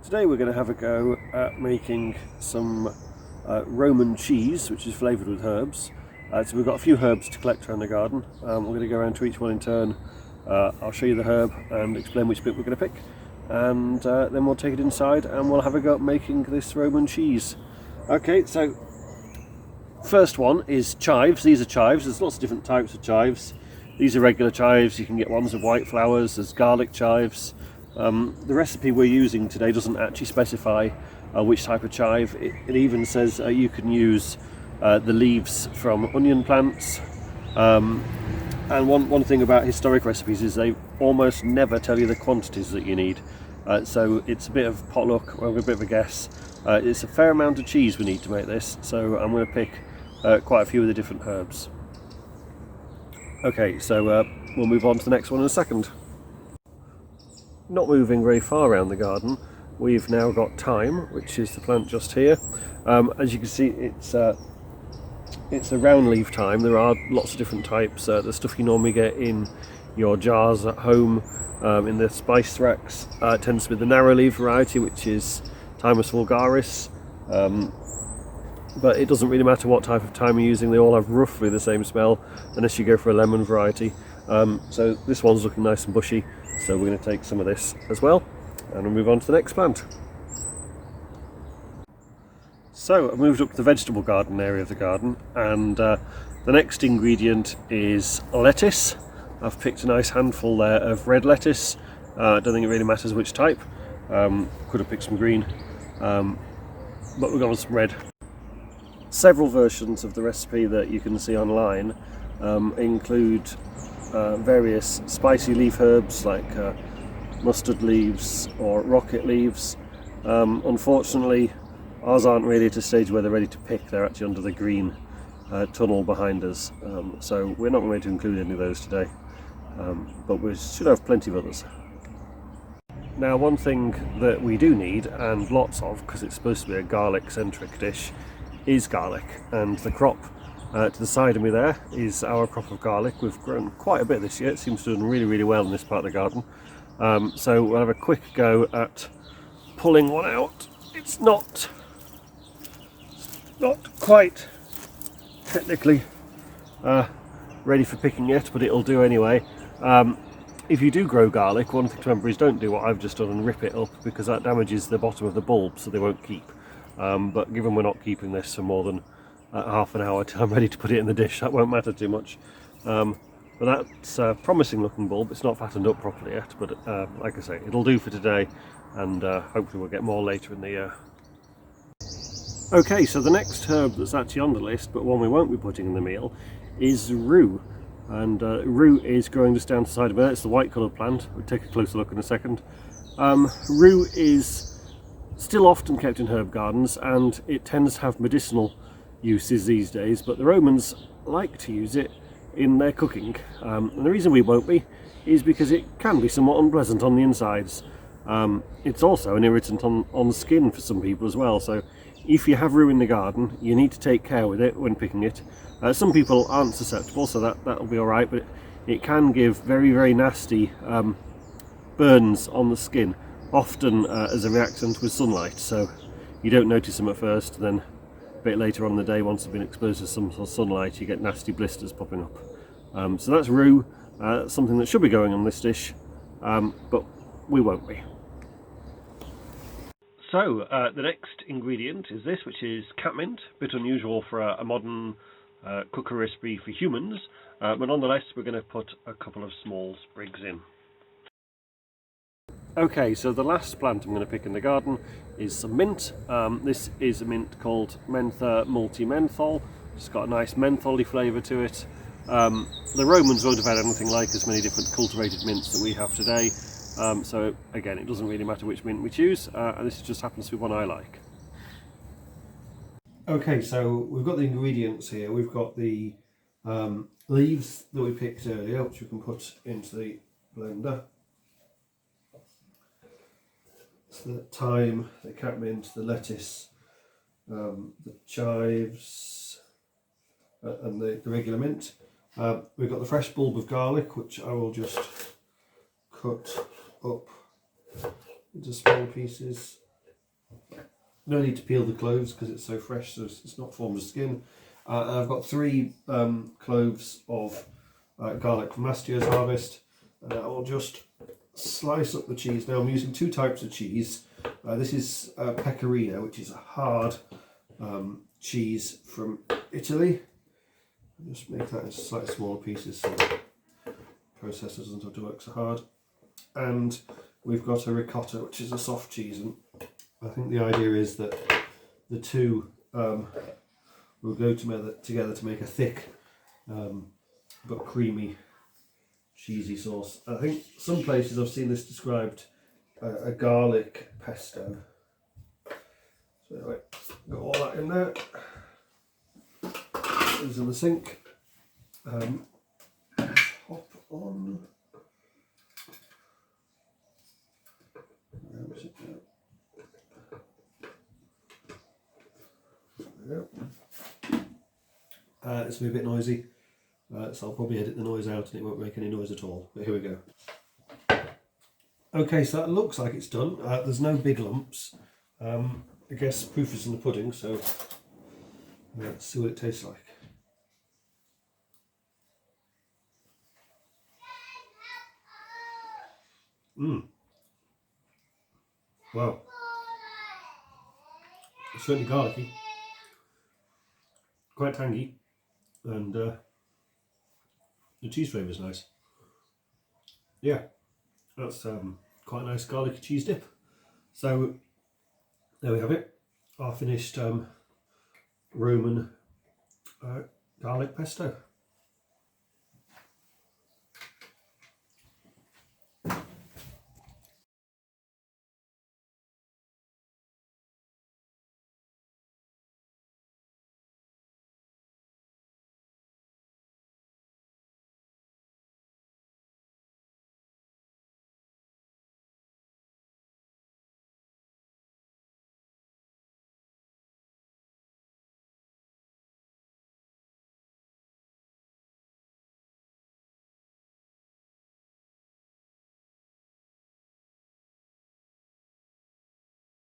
Today we're going to have a go at making some Roman cheese, which is flavoured with herbs. So we've got a few herbs to collect around the garden. We're going to go around to each one in turn. I'll show you the herb and explain which bit we're going to pick, and then we'll take it inside and we'll have a go at making this Roman cheese. Okay, so first one is chives. These are chives. There's lots of different types of chives. These are regular chives. You can get ones with white flowers. There's garlic chives. The recipe we're using today doesn't actually specify which type of chive. It even says you can use the leaves from onion plants. And one thing about historic recipes is they almost never tell you the quantities that you need. So it's a bit of potluck, or a bit of a guess. It's a fair amount of cheese we need to make this, so I'm going to pick quite a few of the different herbs. Okay, so we'll move on to the next one in a second. Not moving very far around the garden, we've now got thyme, which is the plant just here. As you can see, it's a round leaf thyme. There are lots of different types. The stuff you normally get in your jars at home, in the spice racks, tends to be the narrow leaf variety, which is Thymus vulgaris. But it doesn't really matter what type of thyme you're using, they all have roughly the same smell, unless you go for a lemon variety. So this one's looking nice and bushy, so we're going to take some of this as well, and we'll move on to the next plant. So I've moved up to the vegetable garden area of the garden, and the next ingredient is lettuce. I've picked a nice handful there of red lettuce. I don't think it really matters which type. Could have picked some green, but we're going with some red. Several versions of the recipe that you can see online include various spicy leaf herbs like mustard leaves or rocket leaves. Unfortunately, ours aren't really at a stage where they're ready to pick. They're actually under the green tunnel behind us, so we're not going to include any of those today, but we should have plenty of others. Now, one thing that we do need, and lots of, because it's supposed to be a garlic-centric dish, is garlic, and the crop to the side of me there is our crop of garlic. We've grown quite a bit this year. It seems to have done really, really well in this part of the garden. So we'll have a quick go at pulling one out. It's not quite technically ready for picking yet, but it'll do anyway. If you do grow garlic, one thing to remember is don't do what I've just done and rip it up, because that damages the bottom of the bulb, so they won't keep. But given we're not keeping this for more than half an hour till I'm ready to put it in the dish, that won't matter too much. But that's a promising looking bulb. It's not fattened up properly yet, but like I say, it'll do for today, and hopefully we'll get more later in the year. Okay, so the next herb that's actually on the list, but one we won't be putting in the meal, is rue. And rue is growing just down the side of it. It's the white coloured plant. We'll take a closer look in a second. Rue is still often kept in herb gardens, and it tends to have medicinal uses these days, but the Romans like to use it in their cooking. And the reason we won't be is because it can be somewhat unpleasant on the insides. It's also an irritant on the skin for some people as well, so if you have rue in the garden, you need to take care with it when picking it. Some people aren't susceptible, so that'll be alright, but it can give very, very nasty burns on the skin, often as a reaction with sunlight. So you don't notice them at first, then a bit later on in the day, once they've been exposed to some sunlight, you get nasty blisters popping up. So that's rue, something that should be going on this dish, but we won't be. So the next ingredient is this, which is catmint. A bit unusual for a modern cooker recipe for humans, but nonetheless we're going to put a couple of small sprigs in. Okay, so the last plant I'm going to pick in the garden is some mint. This is a mint called Mentha Multimenthal. It's got a nice mentholy flavour to it. The Romans won't have had anything like as many different cultivated mints that we have today. So again, it doesn't really matter which mint we choose, and this just happens to be one I like. Okay, so we've got the ingredients here. We've got the leaves that we picked earlier, which we can put into the blender. So the thyme, the catmint, the lettuce, the chives, and the regular mint. We've got the fresh bulb of garlic, which I will just cut up into small pieces. No need to peel the cloves because it's so fresh, so it's not formed as skin. And I've got 3 cloves of garlic from last year's harvest, and I'll just slice up the cheese. Now I'm using 2 types of cheese. This is pecorino, which is a hard cheese from Italy. I'll just make that in slightly smaller pieces so the processor doesn't have to work so hard. And we've got a ricotta, which is a soft cheese, and I think the idea is that the 2 will go together to make a thick but creamy cheesy sauce. I think some places I've seen this described a garlic pesto. So anyway, got all that in there. Those in the sink. Hop on. Where is it now? There we go. It's going to be a bit noisy, so I'll probably edit the noise out and it won't make any noise at all. But here we go. Okay, so that looks like it's done. There's no big lumps. I guess proof is in the pudding, so let's see what it tastes like. Wow. It's certainly garlicky. Quite tangy. And the cheese flavour is nice. Yeah, that's quite a nice garlic cheese dip. So there we have it, our finished Roman garlic pesto.